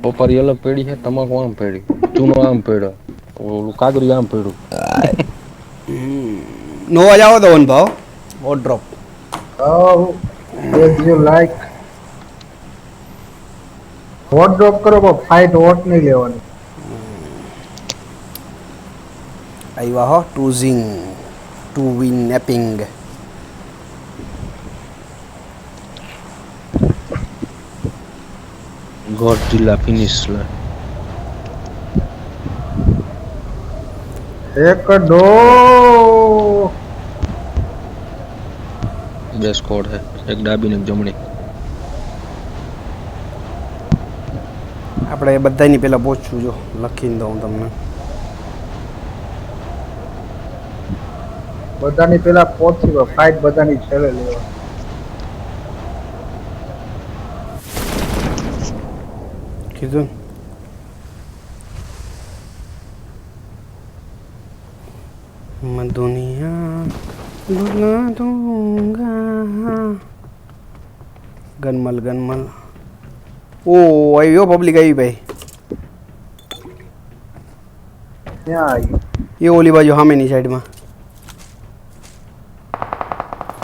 પોપારી અલગ પેડી છે, તમાકુ આમ પેડી, ચૂનો આમ પેડ્યો, ઓલું કાગડી આમ પેડ્યું. નો અવાજ આવે તો ભાવ or drop. As you like. Vote drop કરો પણ ફાઇટ વોટ નહી લેવાની. આવ્યા હો ટુઝિંગ ટુ વિન નેપિંગ. Godzilla finish. એક દો. બે સ્કોડ હે, એક ડાબી ને એક જમણી. આપણે એ બધાની પહેલાં પહોંચશું, જો લખીને દઉં તમને. બધાની પેલા પહોંચી ફાઇટ બધાની છેલ્લે લેવા. કીધું मैं दुनिया भुला दूंगा. ગનમલ ગનમલ. ઓ આવ્યો પબ્લિક આવી ભાઈ. ક્યાં આવી? એ ઓલી બાજુ સામેની સાઈડમાં.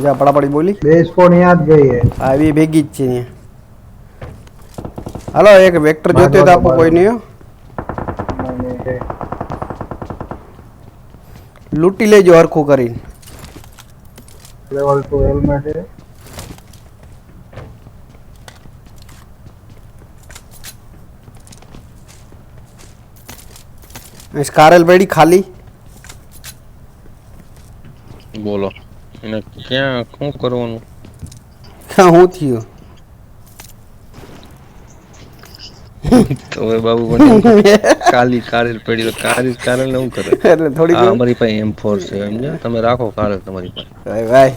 જા પડાપડી બોલી. બે સ્કોડ યાદ ગઈ હે. આવી ભેગી જ છે અહીંયા. હાલો એક વેક્ટર જોતો તો આપો કોઈ નહીં. લૂંટી લેજો હરખું કરીને. લેવલ 2 હેલ્મેટ હે. સ્કારેલ પેડી ખાલી. બોલો એને ક્યાં શું કરવાનું? ક્યાં હું થયું? તો હવે બાબુ મને કાલી કારેલ પડી તો કારેલ ને શું કરે? એટલે થોડીક આ અમારી પાસે M4 છે, સમજ્યા? તમે રાખો કારેલ તમારી પાસે. ભાઈ ભાઈ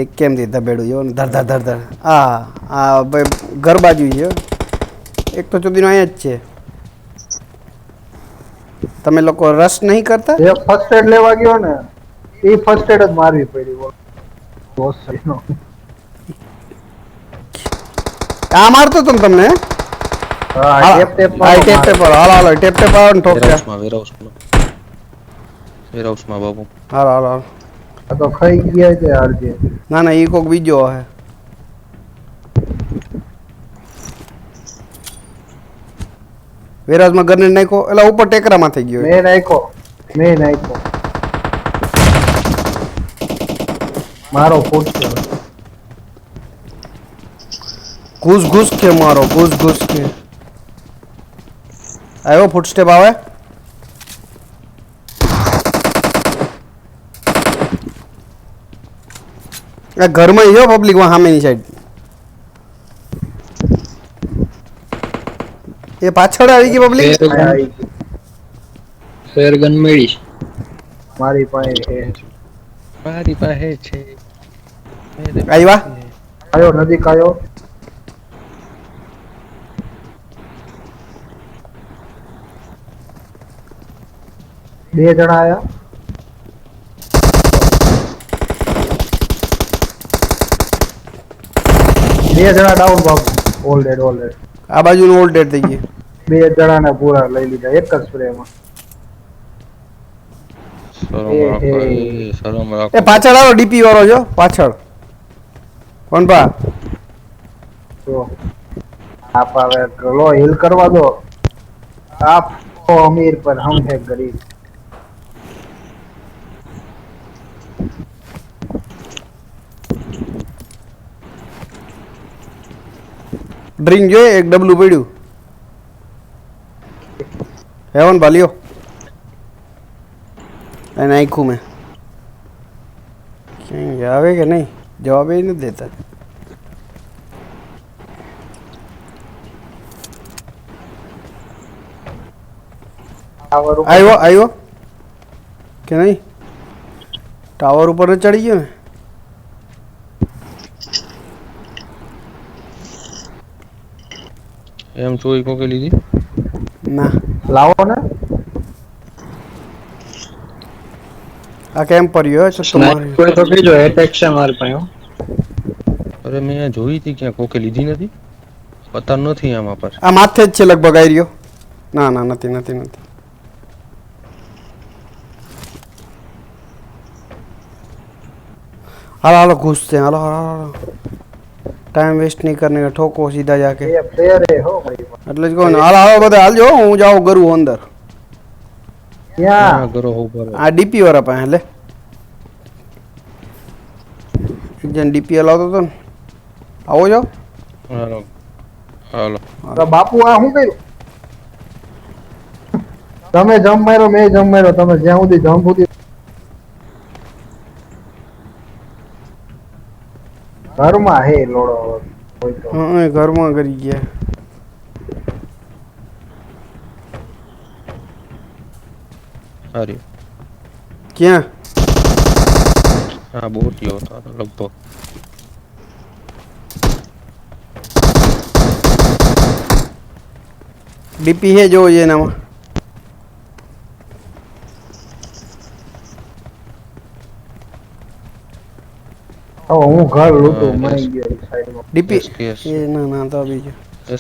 એક કેમ થી ધબેડું જો ને ધર ધર ધર ધર. આ ભાઈ ઘર બાજુ છે, એક તો ચોદીનો અહીંયા જ છે. તમે લોકો રશ નહીં કરતા? એ ફર્સ્ટ એડ લેવા ગયો ને, એ ફર્સ્ટ એડ જ મારવી પડી. આ મારતો તો તમને. હા ટેપ ટેપ પર હાલો ટેપ ટેપ આવો ને ઠોક. વેરહાઉસમાં બાબુ. હાલો હાલો. આ તો ખાઈ ગયા છે આરજે. ના ના એ કોક બીજો હે. વેરાજમાં ગરને નાખ્યો એટલે ઉપર ટેકરામાં થઈ ગયો. મેં નાખ્યો. મારો ફૂટ છે. ઘૂસ ઘૂસ કે મારો ઘૂસ ઘૂસ કે. આવ્યો ફૂટસ્ટેપ આવે. આ ઘરમાં જો પબ્લિક માં સામેની સાઈડ. એ પાછળ આવી ગઈ પબ્લિક. ફેર ગન મેળી મારી પાસે છે. આવ્યા આયો નજીક આયો. બે જણા આયા. બે જણા ડાઉન બાબુ. All dead. આ બાજુ ઓલ ડેડ થઈ ગઈ. બે જણાને પૂરા લઈ લીધા એક જ સ્પ્રેમાં. એ પાછળ આવો ડીપી વાળો જો પાછળ. કોણ બા? તો આપ હવે લો હીલ કરવા દો. આપ તો અમીર પર હમ હે ગરીબ. ડ્રિંક જોઈએ એક ડબલું પડ્યું. હેવન ભાલ્યો એને નાખ્યું મેં. ક્યાંય આવે કે નહીં જવાબ એ નથી દેતા. આવ્યો કે નહીં? ટાવર ઉપર ચડી ગયો ને. એમ ચોરી કોકે લીધી? ના લાવો ને. આ કેમ પડ્યો છે સ્નાઈપર તો કેજો એટેક છે માર પાસે. અરે મેં જોઈ હતી ક્યાં કોકે લીધી નથી. પતા નથી આમાં પર. આ માથે જ છે લગભગ આવી રહ્યો. ના ના નથી નથી નથી. हालो हालो घुसते हैं हालो हालो हालो टाइम वेस्ट नहीं करने का ठोको सीधा जाके ये प्लेयर है हो भाई એટલે જ કહું ને હાલો હાલો બધા હાલજો હું જાઉં કરું અંદર क्या હા કરો ઉપર. આ ડીપી વાળા પાસે લે એક જણ ડીપી હલાવતો હતો ને આવો જાઓ હાલો હાલો. अरे बापू आ હું કર્યું તમે જમ માર્યો મેં જમ માર્યો તમે જ્યાં સુધી જમ સુધી ઘરમાં હે લોડો હોય તો હા ઘરમાં કરી ગયા સારી. ક્યાં હા બોટીઓ હતા લગભગ. ડીપી હે જોવો છે એનામાં હવે હું ઘર લૂંટું મળી ગયો ઈ સાઈડમાં ડીપી SKS. એ ના ના તો બીજો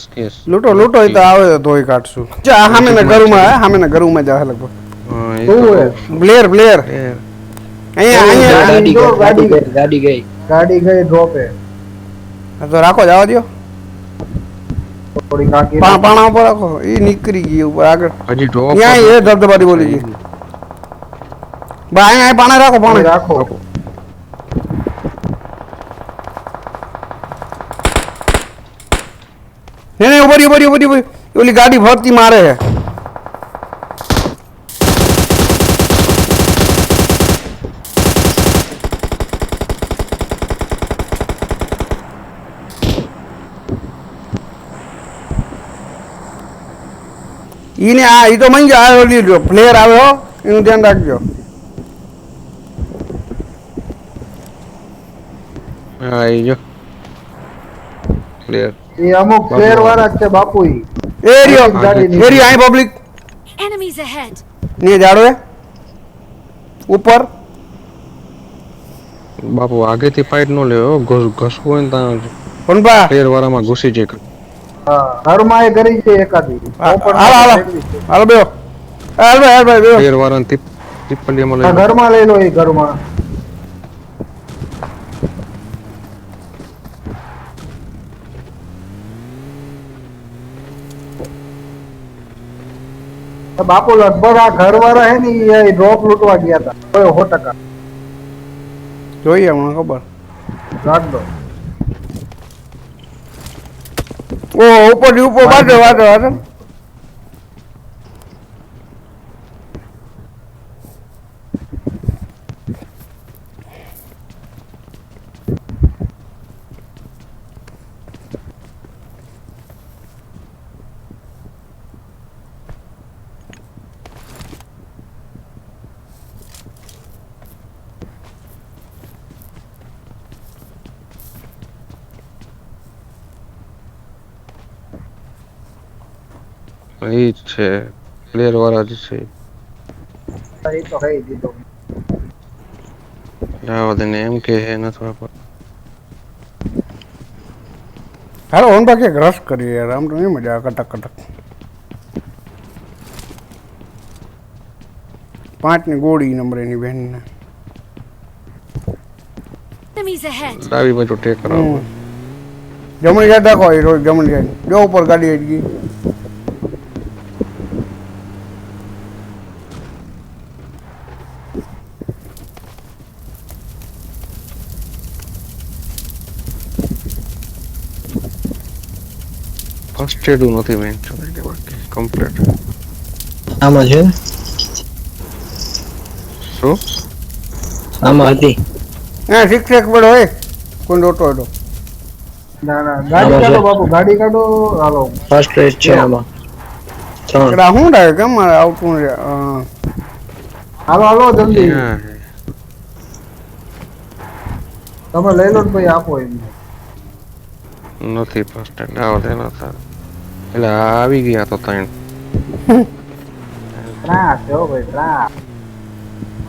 SKS. લૂંટો લૂંટો એ તો આવે તો ધોઈ કાઢશું જા સામે ના ઘરમાં હે સામે ના ઘરમાં જા લગભગ હા એ શું તો હે બ્લેર બ્લેર એ અહીંયા અહીંયા ગાડી જો ગઈ ગાડી ગાડી ગઈ ગાડી ગઈ ડ્રોપે આ તો રાખો જવા દો થોડી કાકી પાણા ઉપર રાખો એ નીકળી ગઈ ઉપર આગળ હજી ડ્રોપ. ત્યાં એ ધબધબાટી બોલી ગઈ ભાઈ અહીંયા પાણા રાખો પાણા રાખો નહીં નહીં ઉભરી ઉભરી ઉભરી ઉભરી ઓલી ગાડી ફરતી મારે છે ઈને આ ઈ તો મન જા ઓલી પ્લેયર આવ્યો એનું ધ્યાન રાખજો હા એ જો પ્લેયર. એ અમુક શહેર વાળા જ છે બાપુ ઈ એરિયો ગાડી એરિયો આઈ પબ્લિક Enemies ahead. ને જાડો હે ઉપર બાપુ આગેથી ફાઇટ નો લેવો ઘસવું હોય ને ત્યાં કોણબા પ્લેયર વાળામાં ઘૂસી જાય. હા ઘરમાં એ કરી છે એકાદી હાલો હાલો હાલો બેહો હાલ ભાઈ બેહો પ્લેયર વાળાને ટીપલિયામાં હા, લઈ લો. ઘરમાં લઈ લો એ ઘરમાં બાપુ લગભગ આ ઘર વાળા હે ને એ ડ્રોપ લૂંટવા ગયા હતા 100%. જોઈએ હમણાં ખબર રાખ દો ઓ ઉપર વાટો વાટો વાટો એ જ છે પ્લેયર વાળા જ છે. એ તો કહી દીધો જવા દે ને એમ કે હે નથી વાપર. હાલો ઓન બાકી રસ કરીએ યાર આમ તો નહીં મજા આવે કટક કટક 5 ની ગોળી નંબર એની બહેનને Enemies ahead. ડાબી બાજુ ટેક કરાવો. જમણી સાઈડ રાખો એ રોજ જમણી સાઈડ જો ઉપર ગાડી આવી ગઈ ફર્સ્ટ એડ નથી મેં બાકી કમ્પ્લીટ. આમાં છે શું આમાં હતી હા 6 એક બડો હોય કોઈ ડોટો હતો ના ના ગાડી કાઢો બાપુ ગાડી કાઢો હાલો ફર્સ્ટ રેસ છે આમાં 3 એટલે શું થાય કેમ મારે આવતું છે હાલો હાલો જલ્દી ક્યાં હે? તમે લઈ લો ને ભાઈ આપો એમને નથી ફર્સ્ટ એડ આવો દે નતા એટલે આ આવી ગયા તો ત્રણ. ત્રાસ છે હો ભાઈ ત્રાસ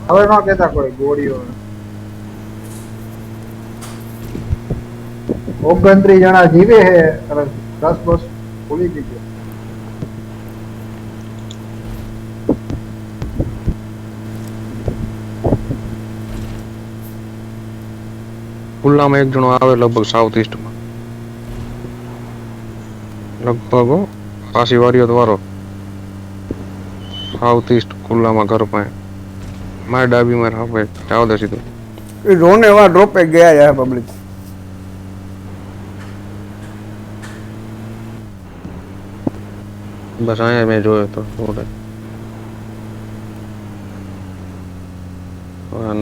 હવે ન કહેતા કોઈ ગોળીઓ 29 જણા જીવે છે અને 10 બસ ભૂલી દીધું. ખુલ્લામાં એક જણો આવે લગભગ સાઉથ ઈસ્ટમાં લગભગ પાછી વારિયો વાળો સાઉથ ઈસ્ટ ખુલ્લામાં ઘર પાસે મારે ડાબી મારે હવે જાવ દે સીધું એ ડ્રોન એવા ડ્રોપ પે ગયા યાર પબ્લિક. બસ અહીંયા મેં જોયો તો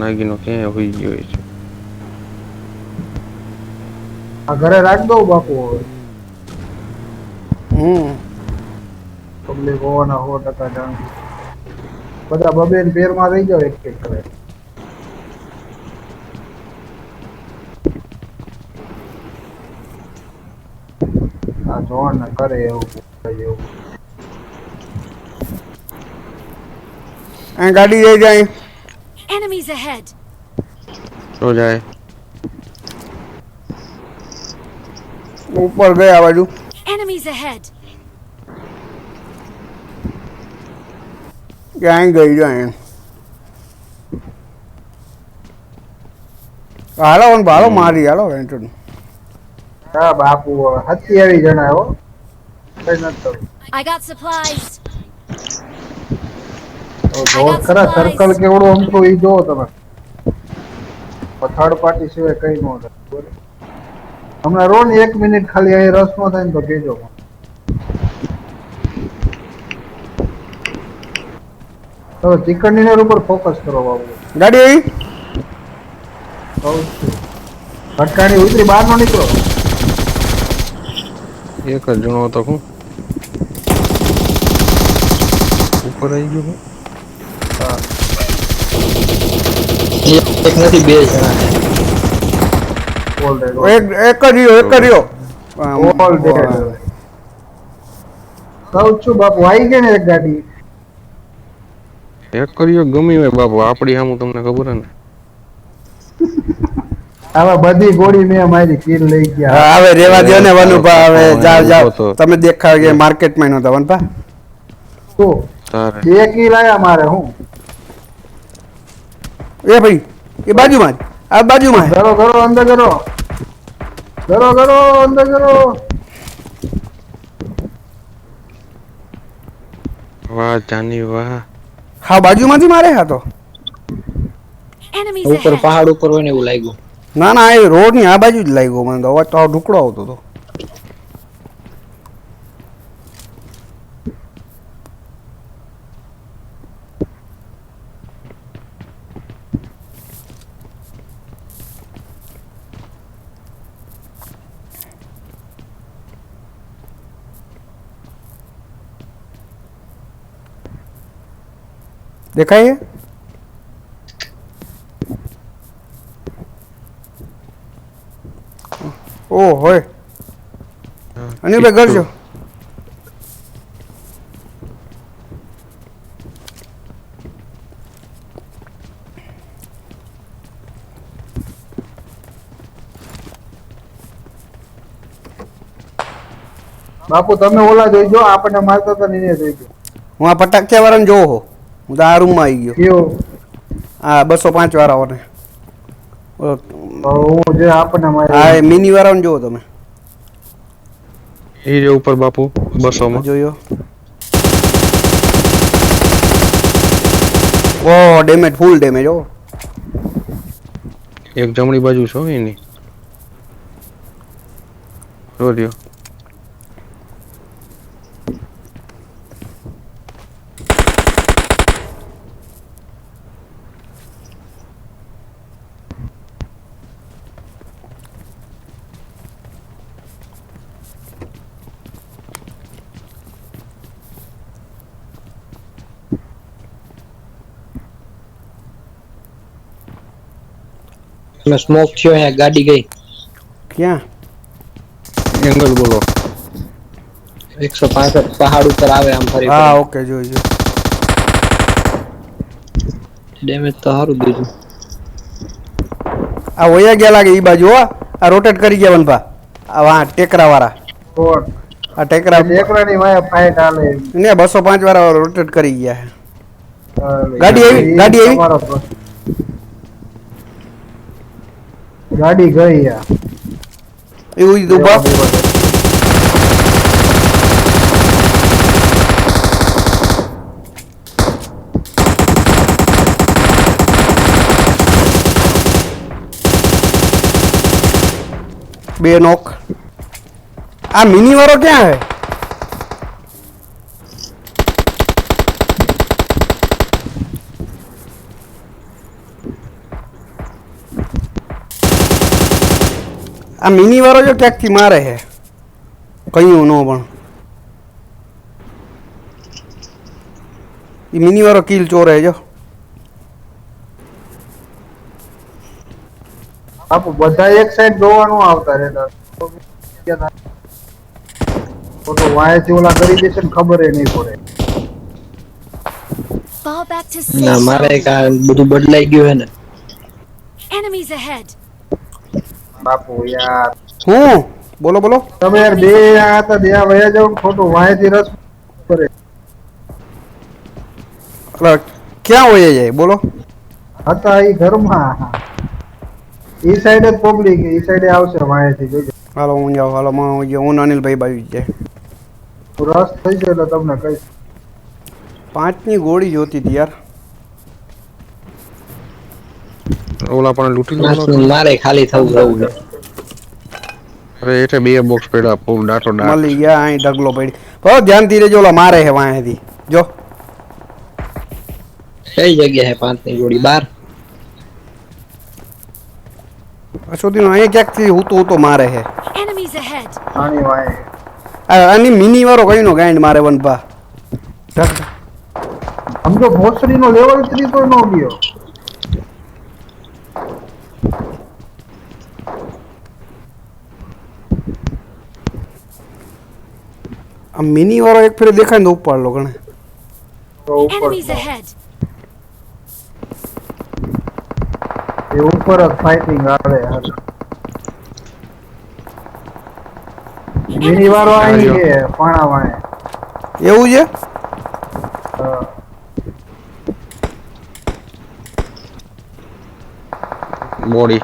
નાગીનો ક્યાંય હોઈ ગયો છે. આ ઘરે રાખ દઉં બાપુ હવે. પબ્લિક હોવાના 100% જાણ. બધા બબે પેરમાં રહી જાવ એક કરે. આ જોન કરે એવું એવું. આ ગાડી જઈ જાય. Enemies ahead. તો જાય ઉપર ગયા બાજુ. Enemies ahead. ક્યાંય ગઈ જાય. હાલો ભાલો મારી હાલો વેન્ટન. હા બાપુ 27 જણા હો. કઈ નથી થયું. I got supplies. જોર ખરા સર્કલ કેવડો અમથો ઈ જો તમે. થર્ડ પાર્ટી સિવાય કઈ ન થાય. હમણાં રોન 1 મિનિટ ખાલી અહીં રસ નો થાય ને તો કહેજો. તો ચિકન ડિનર ઉપર ફોકસ કરો બાબુ. ગાડી આવી. ભટકાણી ઉતરી બહાર નો નીકળો. એક જ જણો હતો હું ઉપર આવી ગયો હું. એક નથી બે જણા એક જ રહ્યો. All dead. કહું છું બાપુ આવી ગઈ ને એક ગાડી. એક કર્યો ગમી હોય બાપુ આપડી સામું તમને ખબર હે ને. આવા બધી ગોળી મેં મારી કિલ લઈ ગયા. હા હવે રેવા દો ને વનુભા હવે જાવ તમે દેખાવ કે માર્કેટમાં નહોતા વનભા. તો તારે 2 કિલ આયા મારે હું. એ ભાઈ એ બાજુમાં આ બાજુમાં કરો અંદર કરો. કરો અંદર કરો. વાહ જાની વાહ. હા બાજુમાંથી મારે હા તો. Enemies ઉપર ahead. પહાડ ઉપર હોય ને એવું લાગ્યું. ના ના એ રોડ ની આ બાજુ જ લાગ્યો મને તો અવાજ તો ઢુકડો આવતો હતો. દેખાય ઓ હોય અને બે કરજો. બાપુ તમે ઓલા જોઈજો આપણને મારતો તો નહીં જોઈજો. હું આ પટાકિયા વાળાને જોવો હો હું તો આ રૂમમાં આવી ગયો. કયો હા 205 વાળાઓને હું જે આપણને મારે હા મિની વાળાને જોવો તમે. એ જે ઉપર બાપુ 200 માં જોયો. ઓ ડેમેજ ફૂલ ડેમેજ હો. એક જમણી બાજુ છો એની જોજો. મેં સ્મોક થયો અહીંયા ગાડી ગઈ. ક્યાં એંગલ બોલો 165 પહાડ ઉપર આવે આમ ફરી. હા ઓકે જોઈ. ડેમેજ તો સારું દીધું. આ વયા ગયા લાગે ઈ બાજુ હો. આ રોટેટ કરી ગયા વનભા આ વા ટેકરા વાળા. કોણ આ ટેકરા ટેકરાની વાય ફાઇટ હાલે. ને 205 વાળા રોટેટ કરી ગયા છે. હાલે. ગાડી આવી, ઈ ગાડી આવી. તમારો પ્રશ્ન. ગાડી ગઈ યાર. એવું જ ઊભા. બે નોક. આ મિની વાળો ક્યાં હે? આ મિની વાળો જો ક્યાંકથી મારે છે કયું નો પણ એ મિની વાળો કિલ ચોરે જો. આપો બધા એક સાઈડ જોવાનું આવતા રહેતા. તો વાયથી ઓલા કરી દેશે ને ખબર એ નહીં પડે. Fall back to ના safe મારે zone. કા બધું બદલાઈ ગયું હે ને. Enemies ahead. બાપુ યાર હું બોલો બોલો. તમે યાર બે આ હતા ત્યાં વયા જાવ ને ખોટું વાયથી રસ કરે. અલા, ક્યાં હોય જાય બોલો. હતા એ ઘરમાં ઈ સાઈડ જ પબ્લિક ઈ સાઈડે આવશે વાયથી જોજો. હાલો હું જાઉં, હાલો હું અનિલભાઈ બાજુ જાય. રસ થઈ જાય એટલે તમને કહીશ. 5ની ગોળી જોતી હતી યાર. ઓલા પણ લૂંટી લો. મારે ખાલી થવું જવું છે. અરે એટલે 2 બોક્સ પડ્યા ફૂલ ડાટો ડાટ. મળી ગયા અહીં ઢગલો પડી. બહુ ધ્યાનથી રહેજો, ઓલા મારે હે વાંહેથી જો. કઈ જગ્યા હે 5ની ગોળી? 12. અશોધીનો અહીં ક્યાંકથી હું તો મારે હે. Enemies ahead. આની વાય આની મિની વાળો કઈ નો ગાંડ મારે વનભા. સમજો ભોસડીનો લેવલ 3 તો નો ગયો. આ મિની વાળો એક ફેર દેખાય ને તો ઉપાડ લો ગણે. તો ઉપર Enemies ahead. એ ઉપર જ ફાઇટિંગ હાલે હાલે. મિની વાળો આવી છે પાણા વાય. એવું છે. બોડી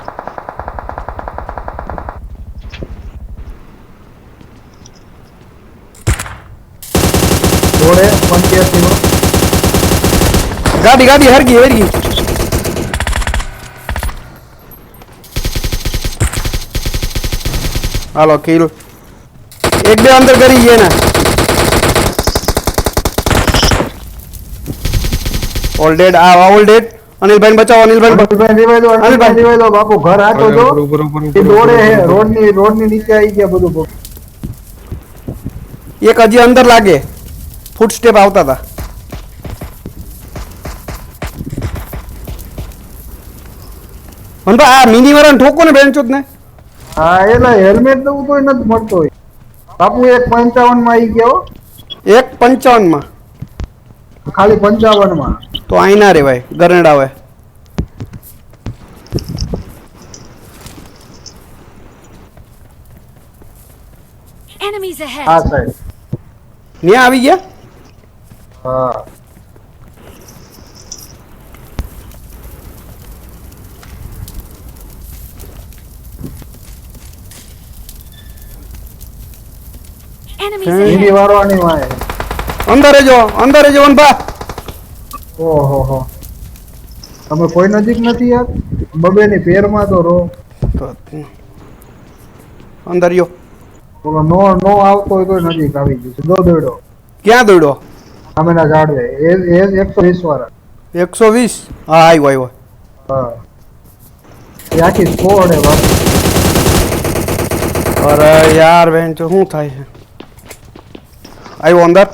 જોડે 85 નો ગાડી હરગી. હાલો કિલ. એક બે અંદર કરી ગયા ને. All dead. આ ઓલ ડેડ. અનિલભાઈ બચાવો, અનિલભાઈ રીવાય દો બાપુ ઘર આતો જો એ દોડે હે રોડની નીચે આવી ગયા બધું. એક હજી અંદર લાગે. ફૂટ સ્ટેપ આવતા હતા. આ મિની વાળાને ઠોકો ને બેન ને. હા એલા હેલ્મેટ તો કોઈ નથી મળતો હોય બાપુ. એક 55 માં આવી ગયો. એક 55 માં ખાલી 55 માં તો આઈ ના રે ભાઈ ગરનેડ આવે. Enemies આ ahead. સાઈડ. ન્યા આવી ગયા. હા Enemies મિની ahead. વાળો આની વાય. અંદર રહેજો વનભા. ઓહો હો તમે કોઈ નજીક નથી યાર. બબેની પેરમાં તો રો. અંદર યો. બોલો નો આવતો હોય તો નજીક આવી ગયું છે. દોડ્યો ક્યાં દોડ્યો? સામેના ઝાડવે એ 120 વાળા. 120. હા આવ્યો. હા એ આખી સ્કોડ હે બાપુ. અરે યાર બેન તો શું થાય છે? આવ્યો અંદર.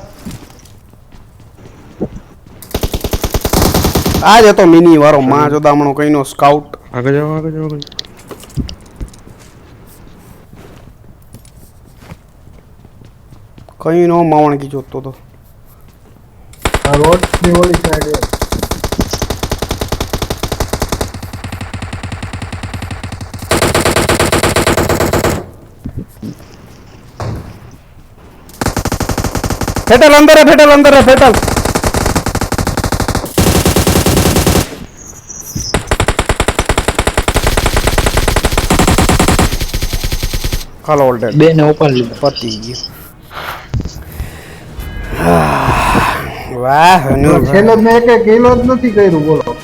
આ જ હતો મિની વાળો માં જોદામણો કઈનો સ્કાઉટ. આગળ જાઓ. કઈ નો માવણકી જોતો તો. આ રોડની ઓલી સાઈડ ફેટલ અંદર હે ફેટલ હાલો ઓલ્ડર બે ને ઉપર લીધા. પતી ગયું વાહ હનુ છેલ્લે મેં એક કિલો જ નથી કર્યું બોલો.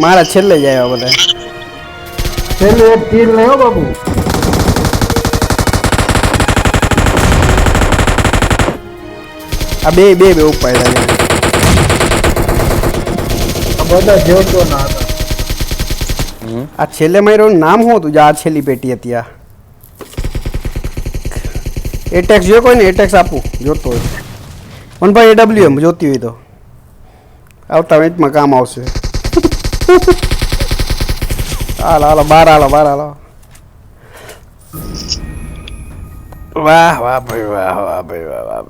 મારા છેલ્લે જ આવ્યા બધા છેલ્લે એક કિલ નહીં હો બાબુ. આ બે ઉપાડ્યા આ બધા જોતો ના હતા. આ છેલ્લે મારું નામ શું હતું જે આ છેલ્લી પેટી હતી આ એટેક્સ જો કોઈ ને એટેક્સ આપું જોતો હોય પણ ભાઈ AWM જોતી હોય તો આવતા વેચમાં કામ આવશે હાલો બાર હાલો વાહ ભાઈ વાહ ભાઈ વાહ